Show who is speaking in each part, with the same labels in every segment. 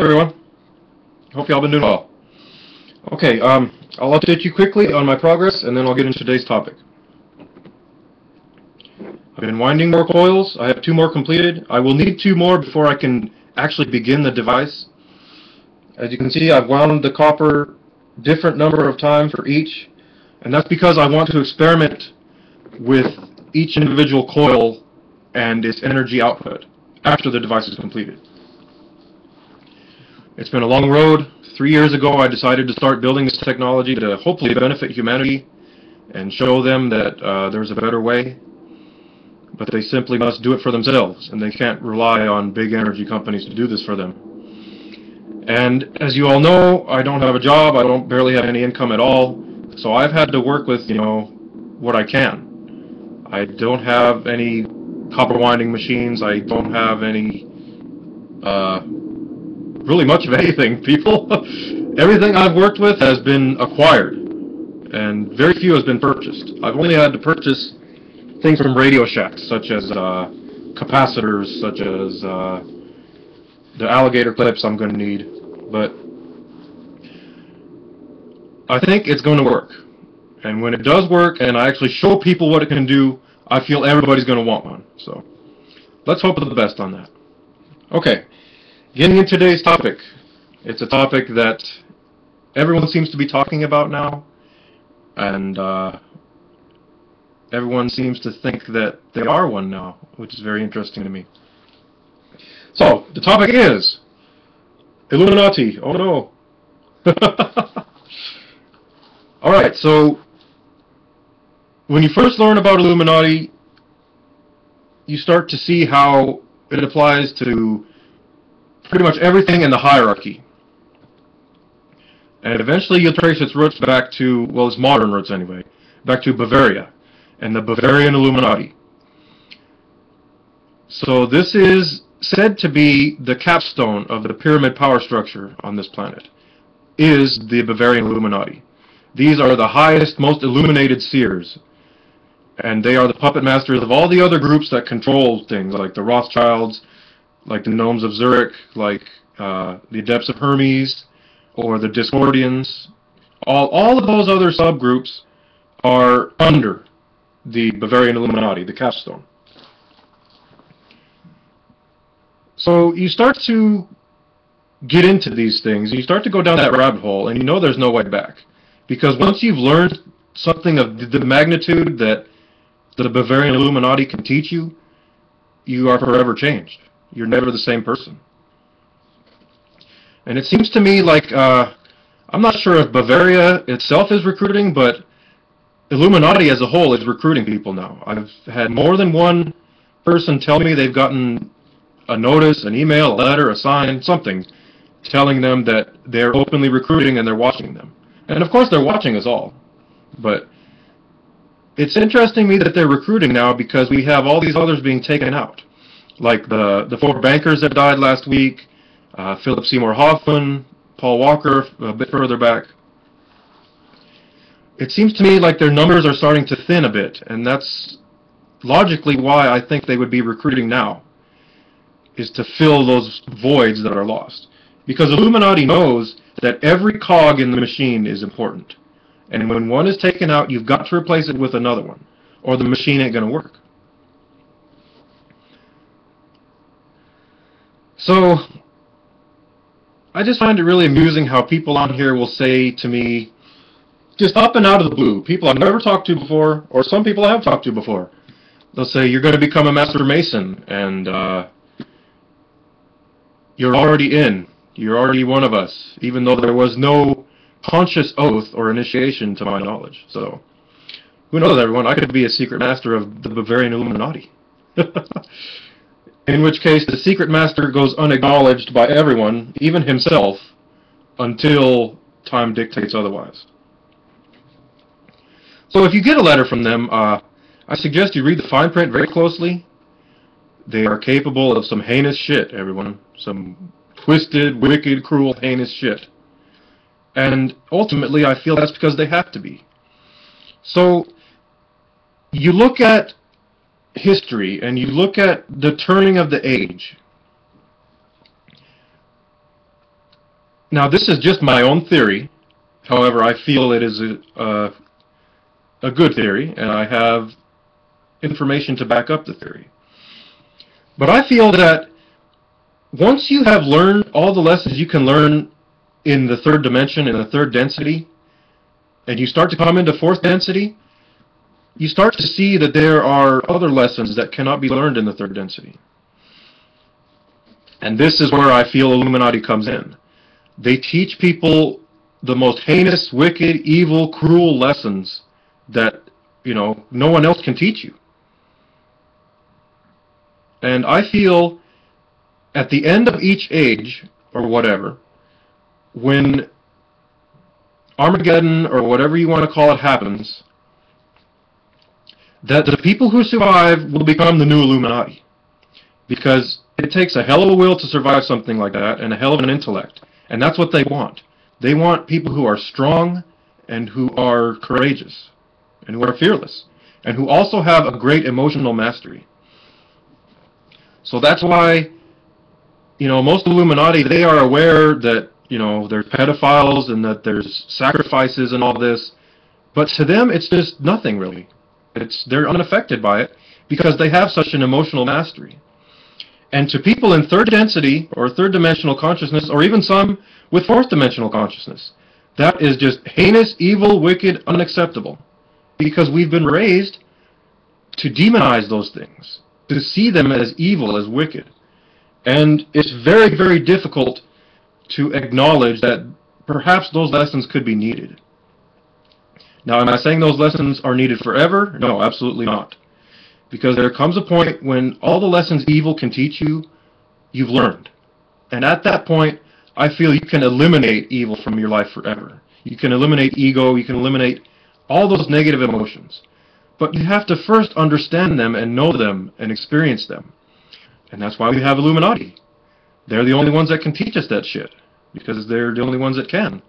Speaker 1: Hey everyone, hope y'all been doing well. Okay, I'll update you quickly on my progress and then I'll get into today's topic. I've been winding more coils. I have 2 more completed. I will need 2 more before I can actually begin the device. As you can see, I've wound the copper different number of times for each, and that's because I want to experiment with each individual coil and its energy output after the device is completed. It's been a long road. 3 years ago I decided to start building this technology to hopefully benefit humanity and show them that there's a better way, but they simply must do it for themselves, and they can't rely on big energy companies to do this for them. And as you all know, I don't have a job, I don't barely have any income at all, so I've had to work with, what I can. I don't have any copper winding machines, I don't have any really much of anything, people. Everything I've worked with has been acquired, and very few has been purchased. I've only had to purchase things from Radio Shacks, such as capacitors, such as the alligator clips I'm going to need, but I think it's going to work. And when it does work, and I actually show people what it can do, I feel everybody's going to want one. So let's hope for the best on that. Okay. Getting into today's topic, it's a topic that everyone seems to be talking about now, and everyone seems to think that they are one now, which is very interesting to me. So, the topic is Illuminati. Oh no! Alright, so when you first learn about Illuminati, you start to see how it applies to pretty much everything in the hierarchy. And eventually you'll trace its roots back to, well, its modern roots anyway, back to Bavaria and the Bavarian Illuminati. So this is said to be the capstone of the pyramid power structure on this planet, is the Bavarian Illuminati. These are the highest, most illuminated seers, and they are the puppet masters of all the other groups that control things, like the Rothschilds, like the Gnomes of Zurich, like the Adepts of Hermes, or the Discordians. All of those other subgroups are under the Bavarian Illuminati, the capstone. So you start to get into these things, and you start to go down that rabbit hole, and you know there's no way back. Because once you've learned something of the magnitude that the Bavarian Illuminati can teach you, you are forever changed. You're never the same person. And it seems to me like, I'm not sure if Bavaria itself is recruiting, but Illuminati as a whole is recruiting people now. I've had more than one person tell me they've gotten a notice, an email, a letter, a sign, something, telling them that they're openly recruiting and they're watching them. And of course they're watching us all. But it's interesting to me that they're recruiting now because we have all these others being taken out. Like the 4 bankers that died last week, Philip Seymour Hoffman, Paul Walker a bit further back. It seems to me like their numbers are starting to thin a bit, and that's logically why I think they would be recruiting now, is to fill those voids that are lost. Because Illuminati knows that every cog in the machine is important, and when one is taken out, you've got to replace it with another one, or the machine ain't going to work. So, I just find it really amusing how people on here will say to me, just up and out of the blue, people I've never talked to before, or some people I have talked to before, they'll say, you're going to become a Master Mason, and you're already in, you're already one of us, even though there was no conscious oath or initiation to my knowledge. So, who knows, everyone, I could be a secret master of the Bavarian Illuminati. In which case, the secret master goes unacknowledged by everyone, even himself, until time dictates otherwise. So if you get a letter from them, I suggest you read the fine print very closely. They are capable of some heinous shit, everyone. Some twisted, wicked, cruel, heinous shit. And ultimately, I feel that's because they have to be. So, you look at history, and you look at the turning of the age. Now, this is just my own theory. However, I feel it is a good theory, and I have information to back up the theory. But I feel that once you have learned all the lessons you can learn in the third dimension, in the third density, and you start to come into fourth density, you start to see that there are other lessons that cannot be learned in the third density. And this is where I feel Illuminati comes in. They teach people the most heinous, wicked, evil, cruel lessons that, no one else can teach you. And I feel at the end of each age, or whatever, when Armageddon, or whatever you want to call it, happens, that the people who survive will become the new Illuminati. Because it takes a hell of a will to survive something like that, and a hell of an intellect. And that's what they want. They want people who are strong, and who are courageous, and who are fearless, and who also have a great emotional mastery. So that's why, most Illuminati, they are aware that, there's pedophiles and that there's sacrifices and all this, but to them it's just nothing really. They're unaffected by it because they have such an emotional mastery. And to people in third density or third dimensional consciousness, or even some with fourth dimensional consciousness, that is just heinous, evil, wicked, unacceptable, because we've been raised to demonize those things, to see them as evil, as wicked. And it's very, very difficult to acknowledge that perhaps those lessons could be needed. Now, am I saying those lessons are needed forever? No, absolutely not. Because there comes a point when all the lessons evil can teach you, you've learned. And at that point, I feel you can eliminate evil from your life forever. You can eliminate ego, you can eliminate all those negative emotions. But you have to first understand them and know them and experience them. And that's why we have Illuminati. They're the only ones that can teach us that shit, because they're the only ones that can.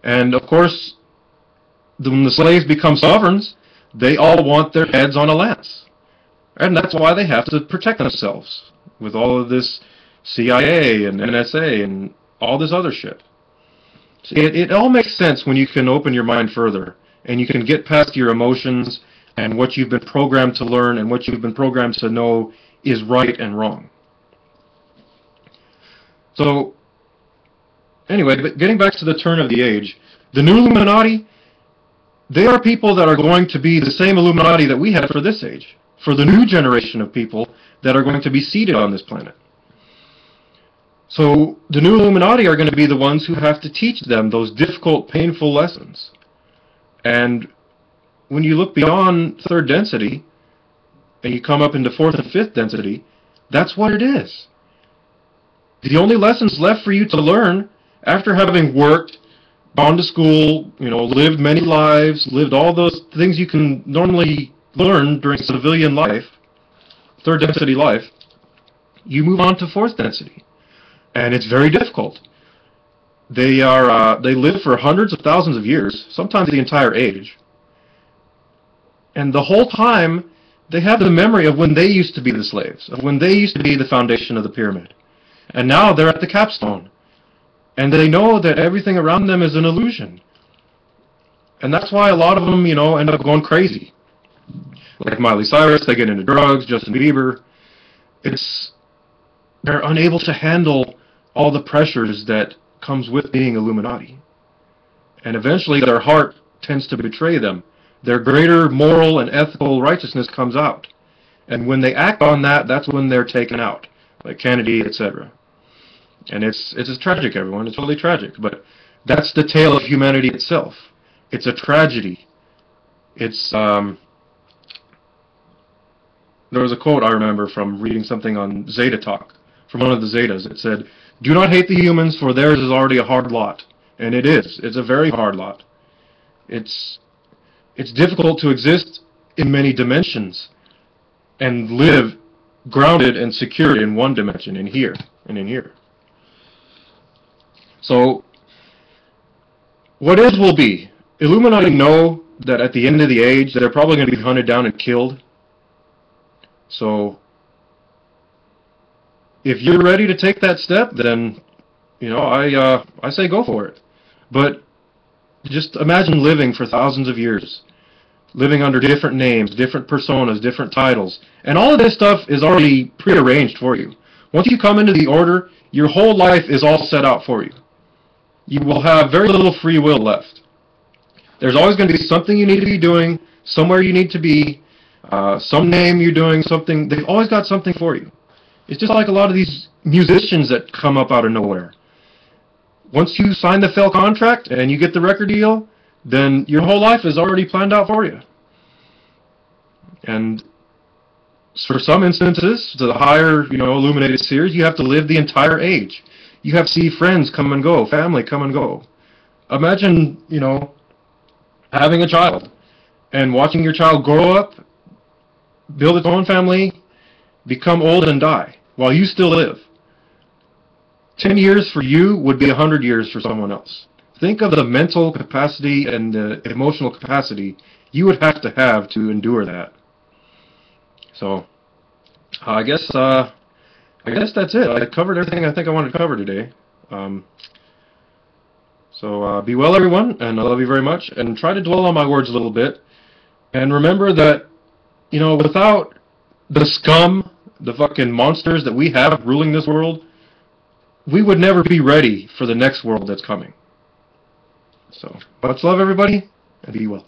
Speaker 1: And of course, when the slaves become sovereigns, they all want their heads on a lance. And that's why they have to protect themselves with all of this CIA and NSA and all this other shit. So it all makes sense when you can open your mind further and you can get past your emotions and what you've been programmed to learn and what you've been programmed to know is right and wrong. So, anyway, but getting back to the turn of the age, the new Illuminati, they are people that are going to be the same Illuminati that we had for this age, for the new generation of people that are going to be seated on this planet. So the new Illuminati are going to be the ones who have to teach them those difficult, painful lessons. And when you look beyond third density, and you come up into fourth and fifth density, that's what it is. The only lessons left for you to learn after having worked, gone to school, lived many lives, lived all those things you can normally learn during civilian life, third density life, you move on to fourth density. And it's very difficult. They live for hundreds of thousands of years, sometimes the entire age. And the whole time, they have the memory of when they used to be the slaves, of when they used to be the foundation of the pyramid. And now they're at the capstone. And they know that everything around them is an illusion. And that's why a lot of them, end up going crazy. Like Miley Cyrus, they get into drugs, Justin Bieber. They're unable to handle all the pressures that comes with being Illuminati. And eventually their heart tends to betray them. Their greater moral and ethical righteousness comes out. And when they act on that, that's when they're taken out. Like Kennedy, etc. And it's tragic, everyone. It's really tragic. But that's the tale of humanity itself. It's a tragedy. There was a quote I remember from reading something on Zeta Talk, from one of the Zetas. It said, "Do not hate the humans, for theirs is already a hard lot." And it is. It's a very hard lot. It's difficult to exist in many dimensions and live grounded and secured in one dimension, in here and in here. So, what is will be. Illuminati know that at the end of the age, they're probably going to be hunted down and killed. So, if you're ready to take that step, then, you know, I say go for it. But just imagine living for thousands of years, living under different names, different personas, different titles, and all of this stuff is already prearranged for you. Once you come into the order, your whole life is all set out for you. You will have very little free will left. There's always going to be something you need to be doing, somewhere you need to be, some name you're doing, something. They've always got something for you. It's just like a lot of these musicians that come up out of nowhere. Once you sign the fell contract and you get the record deal, then your whole life is already planned out for you. And for some instances, to the higher, you know, illuminated seers, you have to live the entire age. You have to see friends come and go, family come and go. Imagine, you know, having a child and watching your child grow up, build its own family, become old and die while you still live. 10 years for you would be 100 years for someone else. Think of the mental capacity and the emotional capacity you would have to endure that. So, I guess that's it. I covered everything I think I wanted to cover today. So be well, everyone, and I love you very much. And try to dwell on my words a little bit. And remember that, you know, without the scum, the fucking monsters that we have ruling this world, we would never be ready for the next world that's coming. So, much love, everybody, and be well.